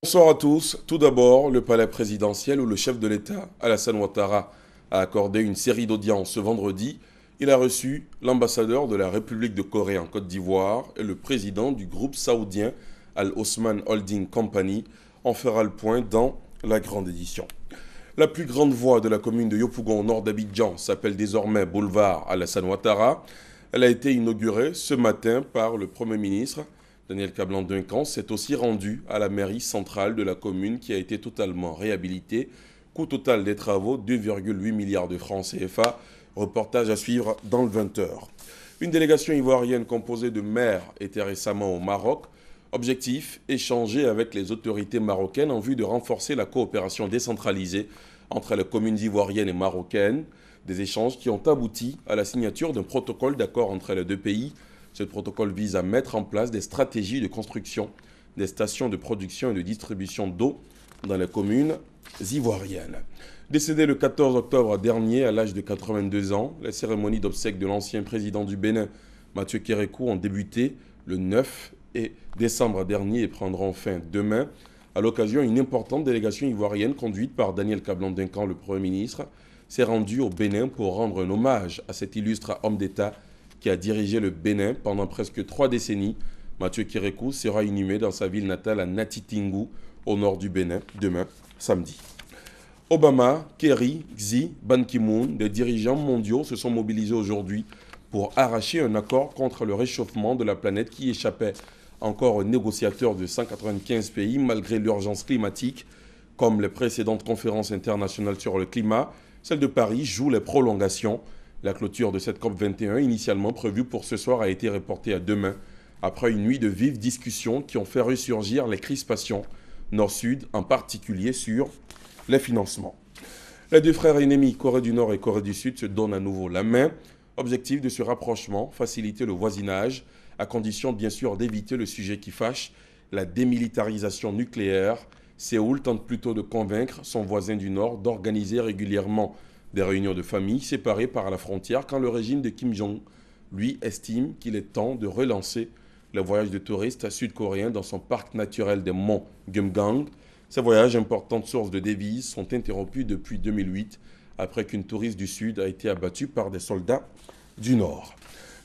Bonsoir à tous. Tout d'abord, le palais présidentiel où le chef de l'État, Alassane Ouattara, a accordé une série d'audiences ce vendredi. Il a reçu l'ambassadeur de la République de Corée en Côte d'Ivoire et le président du groupe saoudien Al Osman Holding Company. On fera le point dans la grande édition. La plus grande voie de la commune de Yopougon au nord d'Abidjan s'appelle désormais boulevard Alassane Ouattara. Elle a été inaugurée ce matin par le Premier ministre. Daniel Kablan-Duncan s'est aussi rendu à la mairie centrale de la commune qui a été totalement réhabilitée. Coût total des travaux, 2,8 milliards de francs CFA. Reportage à suivre dans le 20h. Une délégation ivoirienne composée de maires était récemment au Maroc. Objectif, échanger avec les autorités marocaines en vue de renforcer la coopération décentralisée entre les communes ivoiriennes et marocaines. Des échanges qui ont abouti à la signature d'un protocole d'accord entre les deux pays. Ce protocole vise à mettre en place des stratégies de construction des stations de production et de distribution d'eau dans les communes ivoiriennes. Décédé le 14 octobre dernier à l'âge de 82 ans, les cérémonies d'obsèques de l'ancien président du Bénin, Mathieu Kérékou, ont débuté le 9 décembre dernier et prendront fin demain. À l'occasion, une importante délégation ivoirienne conduite par Daniel Kablan-Duncan, le Premier ministre, s'est rendue au Bénin pour rendre un hommage à cet illustre homme d'État qui a dirigé le Bénin pendant presque 3 décennies. Mathieu Kérékou sera inhumé dans sa ville natale à Natitingou, au nord du Bénin, demain, samedi. Obama, Kerry, Xi, Ban Ki-moon, des dirigeants mondiaux se sont mobilisés aujourd'hui pour arracher un accord contre le réchauffement de la planète qui échappait encore aux négociateurs de 195 pays malgré l'urgence climatique. Comme les précédentes conférences internationales sur le climat, celle de Paris joue les prolongations. La clôture de cette COP21, initialement prévue pour ce soir, a été reportée à demain, après une nuit de vives discussions qui ont fait ressurgir les crispations nord-sud, en particulier sur les financements. Les deux frères ennemis, Corée du Nord et Corée du Sud, se donnent à nouveau la main. Objectif de ce rapprochement, faciliter le voisinage, à condition bien sûr d'éviter le sujet qui fâche, la démilitarisation nucléaire. Séoul tente plutôt de convaincre son voisin du Nord d'organiser régulièrement des réunions de famille séparées par la frontière quand le régime de Kim Jong, lui, estime qu'il est temps de relancer les voyages de touristes sud-coréens dans son parc naturel des monts Geumgang. Ces voyages, importantes sources de devises, sont interrompus depuis 2008 après qu'une touriste du Sud a été abattue par des soldats du Nord.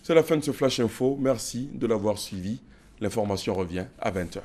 C'est la fin de ce Flash Info. Merci de l'avoir suivi. L'information revient à 20h.